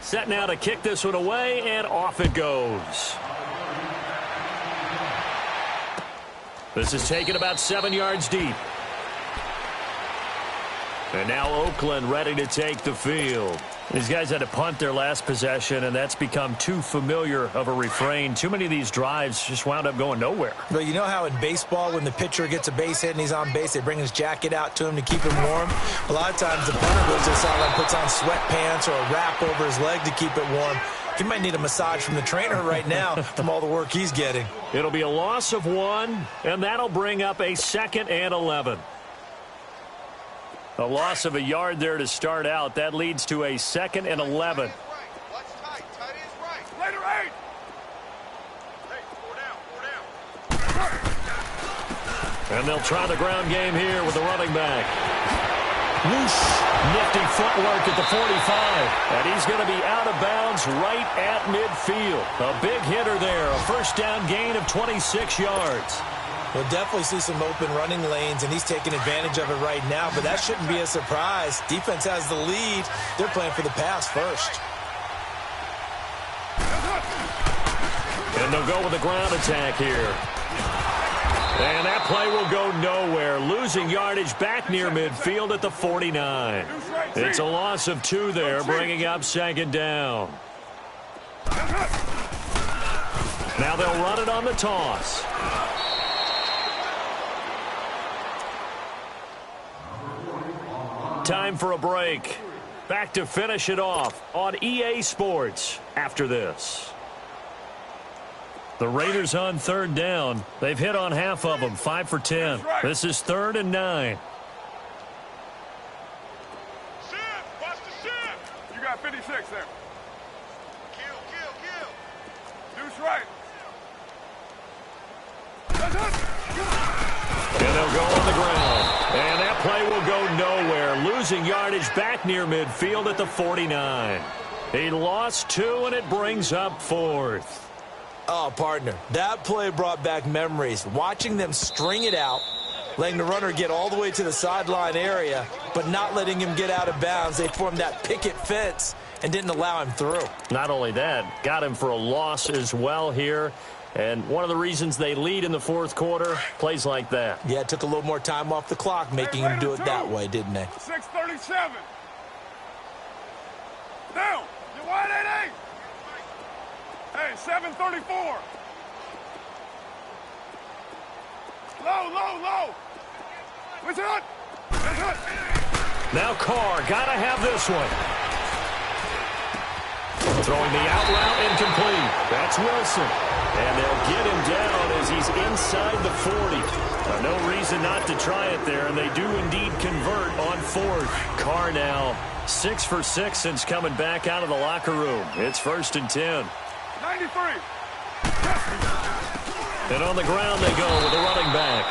Speaker 1: Set now to kick this one away, and off it goes. This is taken about 7 yards deep. And now Oakland ready to take the field. These guys had to punt their last possession, and that's become too familiar of a refrain. Too many of these drives just wound up going nowhere.
Speaker 2: Well, you know how in baseball when the pitcher gets a base hit and he's on base, they bring his jacket out to him to keep him warm? A lot of times the punter goes to the sideline, puts on sweatpants or a wrap over his leg to keep it warm. He might need a massage from the trainer right now from all the work he's getting.
Speaker 1: It'll be a loss of 1, and that'll bring up a 2nd and 11. A loss of a yard there to start out. That leads to a 2nd and 11. And they'll try the ground game here with the running back. Whoosh. Nifty footwork at the 45. And he's going to be out of bounds right at midfield. A big hitter there. A first down gain of 26 yards.
Speaker 2: We'll definitely see some open running lanes, and he's taking advantage of it right now, but that shouldn't be a surprise. Defense has the lead. They're playing for the pass first.
Speaker 1: And they'll go with the ground attack here. And that play will go nowhere. Losing yardage back near midfield at the 49. It's a loss of 2 there, bringing up 2nd down. Now they'll run it on the toss. Time for a break. Back to finish it off on EA Sports after this. The Raiders on 3rd down. They've hit on half of them, 5 for 10. This is 3rd and 9.
Speaker 3: Shift! Watch the shift! You got 56 there. Kill. Deuce right.
Speaker 1: And they'll go on the ground. And that play will go nowhere. Losing yardage back near midfield at the 49. He lost 2, and it brings up 4th.
Speaker 2: Oh, partner, that play brought back memories. Watching them string it out, letting the runner get all the way to the sideline area, but not letting him get out of bounds. They formed that picket fence and didn't allow him through.
Speaker 1: Not only that, got him for a loss as well here. And one of the reasons they lead in the 4th quarter, plays like that.
Speaker 2: Yeah, it took a little more time off the clock making him do it that way, didn't they?
Speaker 3: 6:37. Down. You wide 88. Hey, 7:34. Low. What's it?
Speaker 1: Now Carr, gotta have this one. Throwing the out route, incomplete. That's Wilson. And they'll get him down as he's inside the 40. No reason not to try it there, and they do indeed convert on 4th. Carr now 6 for 6 since coming back out of the locker room. It's 1st and 10.
Speaker 3: 93.
Speaker 1: And on the ground they go with the running back.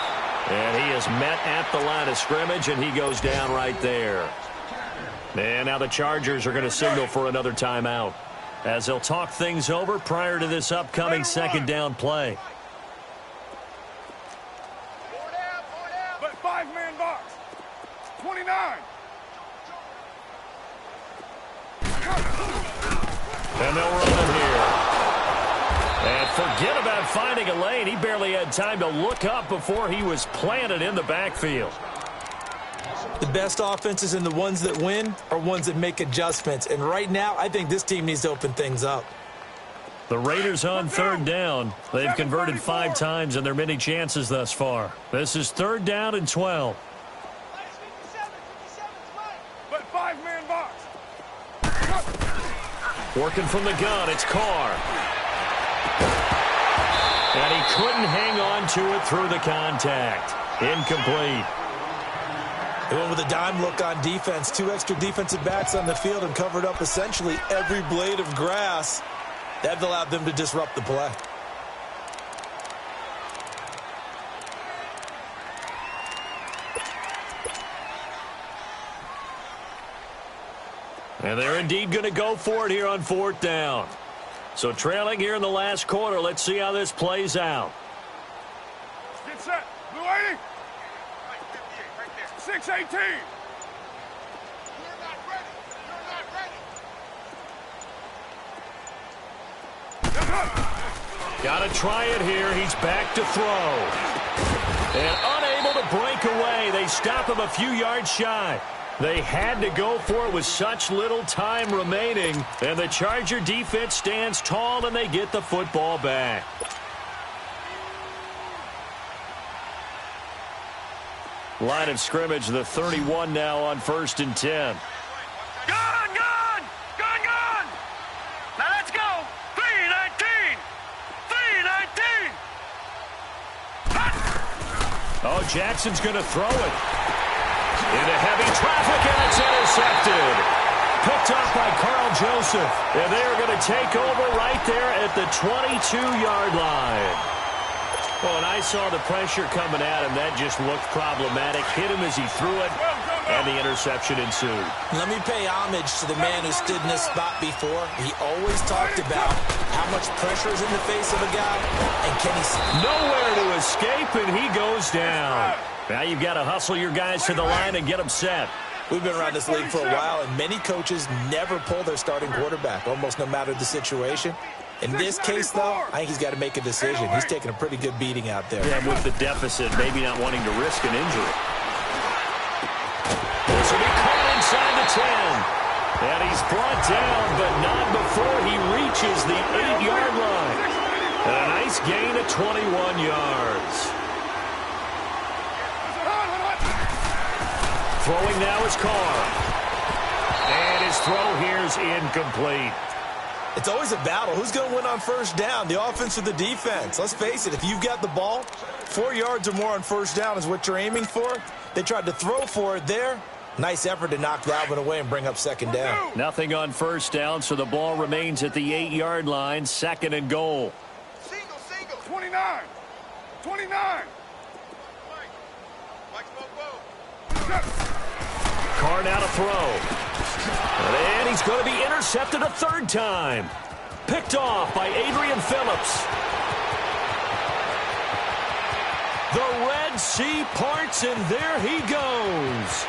Speaker 1: And he is met at the line of scrimmage, and he goes down right there. And now the Chargers are going to signal for another timeout, as they'll talk things over prior to this upcoming 2nd down play.
Speaker 3: But 5-man box. 29.
Speaker 1: And they'll run it here. And forget about finding a lane. He barely had time to look up before he was planted in the backfield.
Speaker 2: The best offenses and the ones that win are ones that make adjustments. And right now, I think this team needs to open things up.
Speaker 1: The Raiders on 3rd down. They've converted 5 times in their many chances thus far. This is 3rd down and 12.
Speaker 3: But 5-man box.
Speaker 1: Working from the gun, it's Carr. And he couldn't hang on to it through the contact. Incomplete.
Speaker 2: They went with a dime look on defense. 2 extra defensive backs on the field and covered up essentially every blade of grass. That allowed them to disrupt the play.
Speaker 1: And they're indeed going to go for it here on 4th down. So trailing here in the last quarter. Let's see how this plays out.
Speaker 3: Get set. Blue 80. 6:18. You're not ready.
Speaker 1: Got to try it here. He's back to throw. And unable to break away. They stop him a few yards shy. They had to go for it with such little time remaining. And the Charger defense stands tall, and they get the football back. Line of scrimmage, the 31 now on 1st and 10.
Speaker 3: Gone! Now let's go! 3-19! 3-19!
Speaker 1: Oh, Jackson's going to throw it. Into heavy traffic, and it's intercepted. Picked off by Carl Joseph. And they are going to take over right there at the 22-yard line. Well, and I saw the pressure coming at him. That just looked problematic. Hit him as he threw it, and the interception ensued.
Speaker 2: Let me pay homage to the man who stood in this spot before. He always talked about how much pressure is in the face of a guy, and can he see?
Speaker 1: Nowhere to escape, and he goes down. Now you've got to hustle your guys to the line and get them set.
Speaker 2: We've been around this league for a while, and many coaches never pull their starting quarterback, almost no matter the situation. In this case, though, I think he's got to make a decision. He's taking a pretty good beating out there.
Speaker 1: Yeah, with the deficit, maybe not wanting to risk an injury. This will be caught inside the 10. And he's brought down, but not before he reaches the 8-yard line. And a nice gain of 21 yards. Throwing now is Carr. And his throw here is incomplete.
Speaker 2: It's always a battle. Who's going to win on first down, the offense or the defense? Let's face it, if you've got the ball, 4 yards or more on first down is what you're aiming for. They tried to throw for it there. Nice effort to knock that one away and bring up second down.
Speaker 1: Nothing on first down, so the ball remains at the 8-yard line, 2nd and goal.
Speaker 3: Single. 29.
Speaker 1: Carr now to throw. And he's going to be intercepted a 3rd time. Picked off by Adrian Phillips. The Red Sea parts, and there he goes.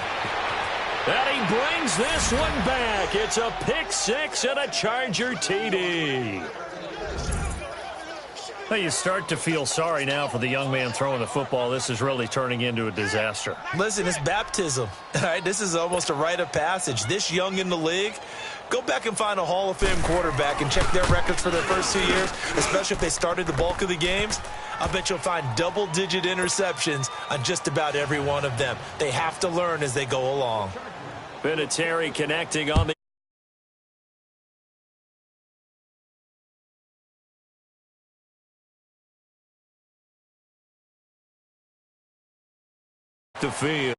Speaker 1: And he brings this one back. It's a pick 6 and a Charger TD. Well, you start to feel sorry now for the young man throwing the football. This is really turning into a disaster.
Speaker 2: Listen, it's baptism. All right, this is almost a rite of passage. This young in the league, go back and find a Hall of Fame quarterback and check their records for their first 2 years, especially if they started the bulk of the games. I bet you'll find double-digit interceptions on just about every one of them. They have to learn as they go along.
Speaker 1: Vinatieri connecting on the field.